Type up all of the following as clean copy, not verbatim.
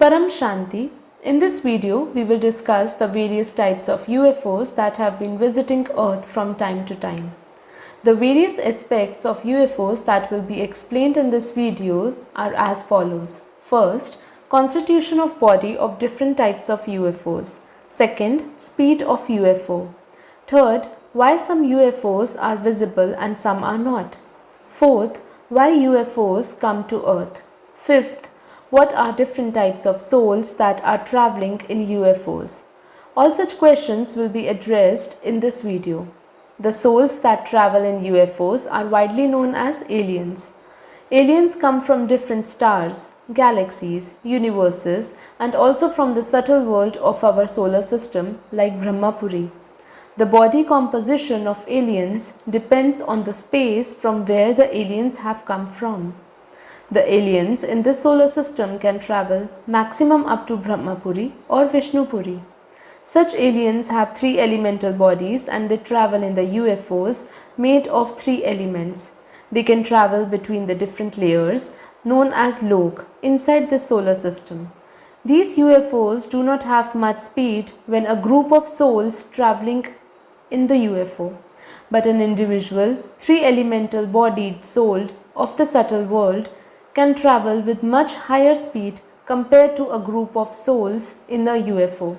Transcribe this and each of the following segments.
Param Shanti. In this video, we will discuss the various types of UFOs that have been visiting Earth from time to time. The various aspects of UFOs that will be explained in this video are as follows. First, constitution of body of different types of UFOs. Second, speed of UFO. Third, why some UFOs are visible and some are not. Fourth, why UFOs come to Earth. Fifth, what are different types of souls that are traveling in UFOs? All such questions will be addressed in this video. The souls that travel in UFOs are widely known as aliens. Aliens come from different stars, galaxies, universes, and also from the subtle world of our solar system like Brahmapuri. The body composition of aliens depends on the space from where the aliens have come from. The aliens in this solar system can travel maximum up to Brahmapuri or Vishnupuri. Such aliens have 3 elemental bodies and they travel in the UFOs made of 3 elements. They can travel between the different layers known as lok inside this solar system. These UFOs do not have much speed when a group of souls traveling in the UFO, but an individual 3 elemental bodied soul of the subtle world can travel with much higher speed compared to a group of souls in a UFO.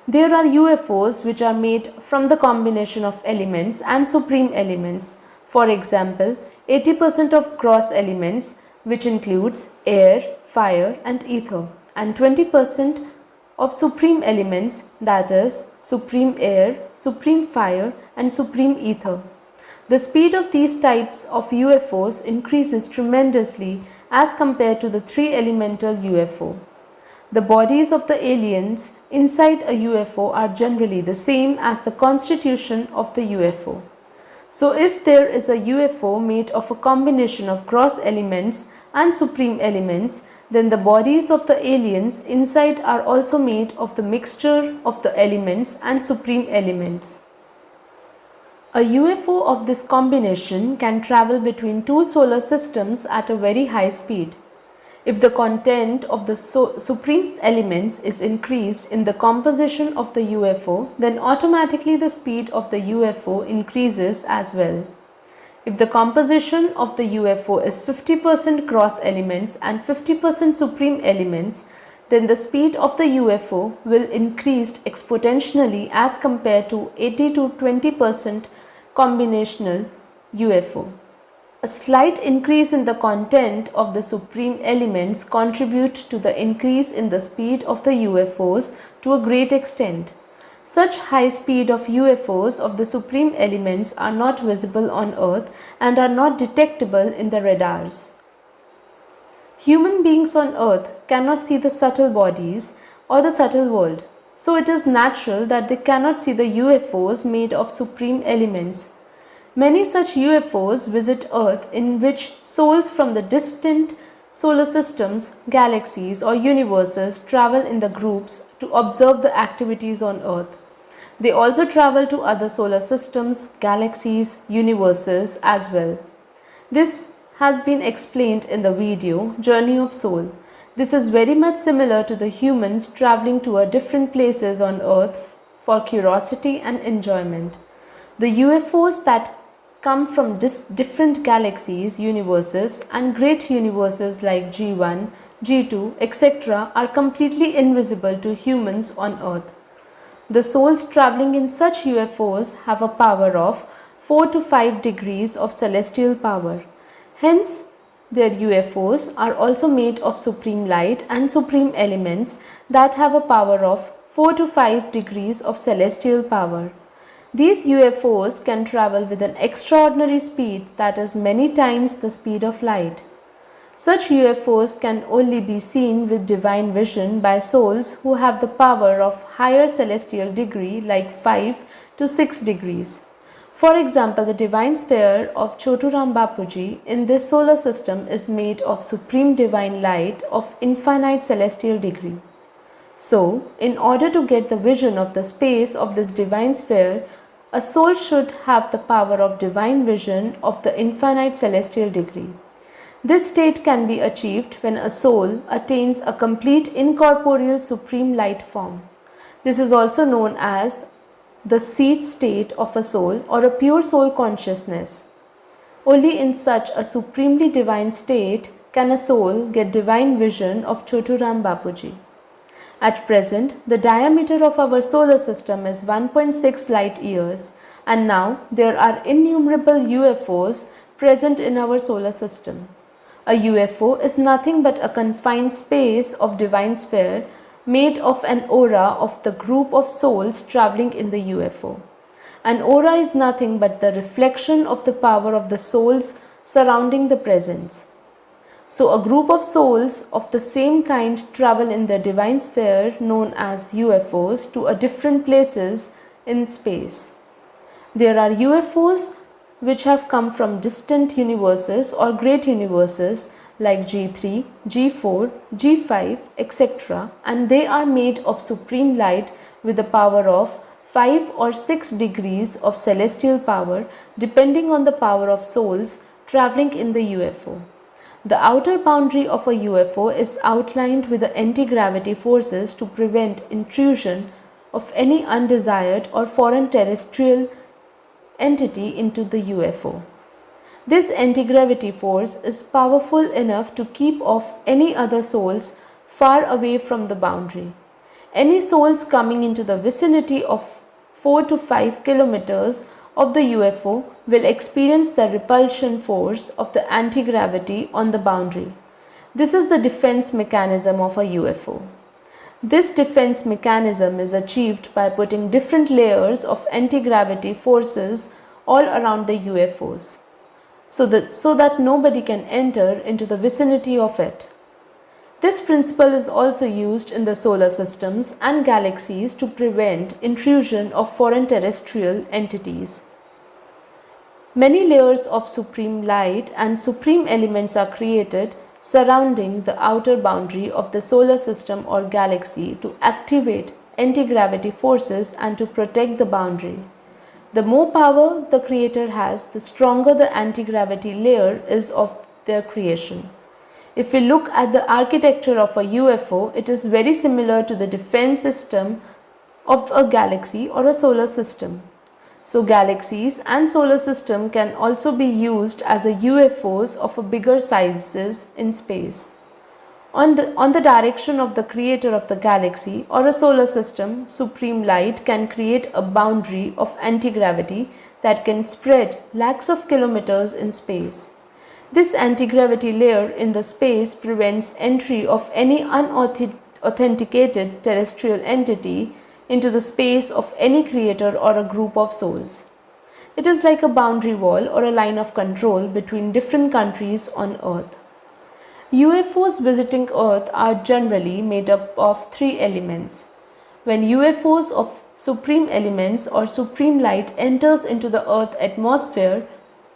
There are UFOs which are made from the combination of elements and supreme elements. For example, 80% of gross elements, which includes air, fire and ether, and 20% of supreme elements, that is supreme air, supreme fire and supreme ether. The speed of these types of UFOs increases tremendously as compared to the 3 elemental UFO. The bodies of the aliens inside a UFO are generally the same as the constitution of the UFO. So if there is a UFO made of a combination of gross elements and supreme elements, then the bodies of the aliens inside are also made of the mixture of the elements and supreme elements. A UFO of this combination can travel between 2 solar systems at a very high speed. If the content of the supreme elements is increased in the composition of the UFO, then automatically the speed of the UFO increases as well. If the composition of the UFO is 50% gross elements and 50% supreme elements, then the speed of the UFO will increase exponentially as compared to 80 to 20% combinational UFO. A slight increase in the content of the supreme elements contribute to the increase in the speed of the UFOs to a great extent. Such high speed of UFOs of the supreme elements are not visible on Earth and are not detectable in the radars. Human beings on Earth cannot see the subtle bodies or the subtle world, so it is natural that they cannot see the UFOs made of supreme elements. Many such UFOs visit Earth in which souls from the distant solar systems, galaxies or universes travel in the groups to observe the activities on Earth. They also travel to other solar systems, galaxies, universes as well. This has been explained in the video Journey of Soul. This is very much similar to the humans traveling to different places on Earth for curiosity and enjoyment. The UFOs that come from different galaxies, universes and great universes like G1, G2, etc. are completely invisible to humans on Earth. The souls traveling in such UFOs have a power of 4 to 5 degrees of celestial power. Hence, their UFOs are also made of supreme light and supreme elements that have a power of 4 to 5 degrees of celestial power. These UFOs can travel with an extraordinary speed that is many times the speed of light. Such UFOs can only be seen with divine vision by souls who have the power of higher celestial degree like 5 to 6 degrees. For example, the divine sphere of Choturam Bapuji in this solar system is made of supreme divine light of infinite celestial degree. So, in order to get the vision of the space of this divine sphere, a soul should have the power of divine vision of the infinite celestial degree. This state can be achieved when a soul attains a complete incorporeal supreme light form. This is also known as the seed state of a soul or a pure soul consciousness. Only in such a supremely divine state can a soul get divine vision of Choturam Bapuji. At present, the diameter of our solar system is 1.6 light years, and now there are innumerable UFOs present in our solar system. A UFO is nothing but a confined space of divine sphere made of an aura of the group of souls traveling in the UFO. An aura is nothing but the reflection of the power of the souls surrounding the presence. So a group of souls of the same kind travel in the divine sphere known as UFOs to a different places in space. There are UFOs which have come from distant universes or great universes like G3, G4, G5, etc. and they are made of supreme light with the power of 5 or 6 degrees of celestial power depending on the power of souls traveling in the UFO. The outer boundary of a UFO is outlined with the anti-gravity forces to prevent intrusion of any undesired or foreign terrestrial entity into the UFO. This anti-gravity force is powerful enough to keep off any other souls far away from the boundary. Any souls coming into the vicinity of 4 to 5 kilometers of the UFO will experience the repulsion force of the anti-gravity on the boundary. This is the defense mechanism of a UFO. This defense mechanism is achieved by putting different layers of anti-gravity forces all around the UFOs, so that nobody can enter into the vicinity of it. This principle is also used in the solar systems and galaxies to prevent intrusion of foreign terrestrial entities. Many layers of supreme light and supreme elements are created surrounding the outer boundary of the solar system or galaxy to activate anti-gravity forces and to protect the boundary. The more power the creator has, the stronger the anti-gravity layer is of their creation. If we look at the architecture of a UFO, it is very similar to the defense system of a galaxy or a solar system. So galaxies and solar system can also be used as a UFOs of a bigger sizes in space. On the direction of the creator of the galaxy or a solar system, supreme light can create a boundary of anti-gravity that can spread lakhs of kilometers in space. This anti-gravity layer in the space prevents entry of any unauthenticated terrestrial entity into the space of any creator or a group of souls. It is like a boundary wall or a line of control between different countries on Earth. UFOs visiting Earth are generally made up of 3 elements. When UFOs of supreme elements or supreme light enters into the Earth atmosphere,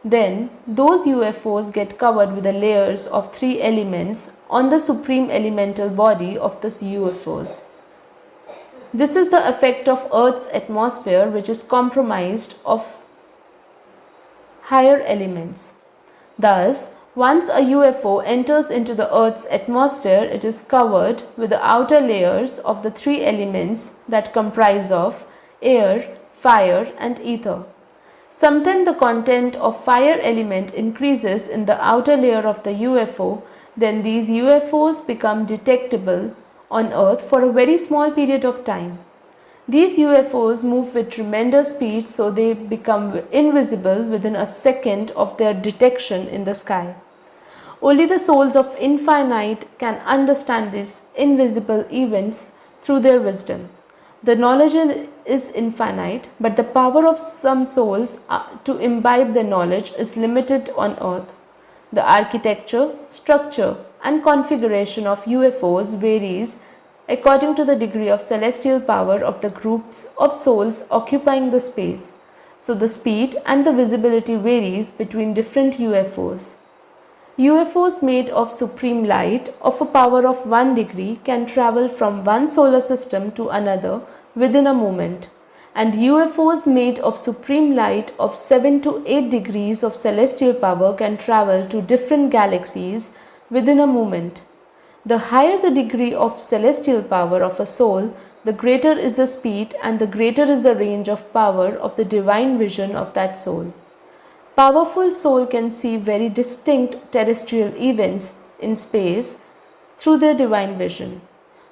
then those UFOs get covered with the layers of 3 elements on the supreme elemental body of the UFOs. This is the effect of Earth's atmosphere, which is compromised of higher elements. Thus, once a UFO enters into the Earth's atmosphere, it is covered with the outer layers of the 3 elements that comprise of air, fire and ether. Sometimes the content of fire element increases in the outer layer of the UFO, then these UFOs become detectable on Earth for a very small period of time. These UFOs move with tremendous speed, so they become invisible within a second of their detection in the sky. Only the souls of infinite can understand these invisible events through their wisdom. The knowledge is infinite, but the power of some souls to imbibe the knowledge is limited on Earth. The architecture, structure, and configuration of UFOs varies according to the degree of celestial power of the groups of souls occupying the space. So the speed and the visibility varies between different UFOs. UFOs made of supreme light of a power of 1 degree can travel from one solar system to another within a moment, and UFOs made of supreme light of 7 to 8 degrees of celestial power can travel to different galaxies within a moment. The higher the degree of celestial power of a soul, the greater is the speed and the greater is the range of power of the divine vision of that soul. Powerful soul can see very distinct terrestrial events in space through their divine vision.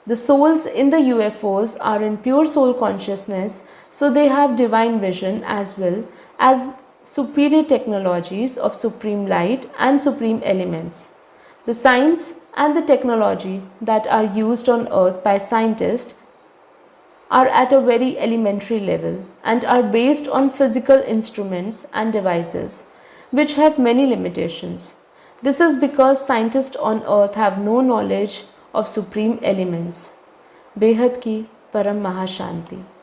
The souls in the UFOs are in pure soul consciousness, so they have divine vision as well as superior technologies of supreme light and supreme elements. The science and the technology that are used on earth by scientists are at a very elementary level and are based on physical instruments and devices which have many limitations. This is because scientists on earth have no knowledge of supreme elements. बेहद की परम महाशांति.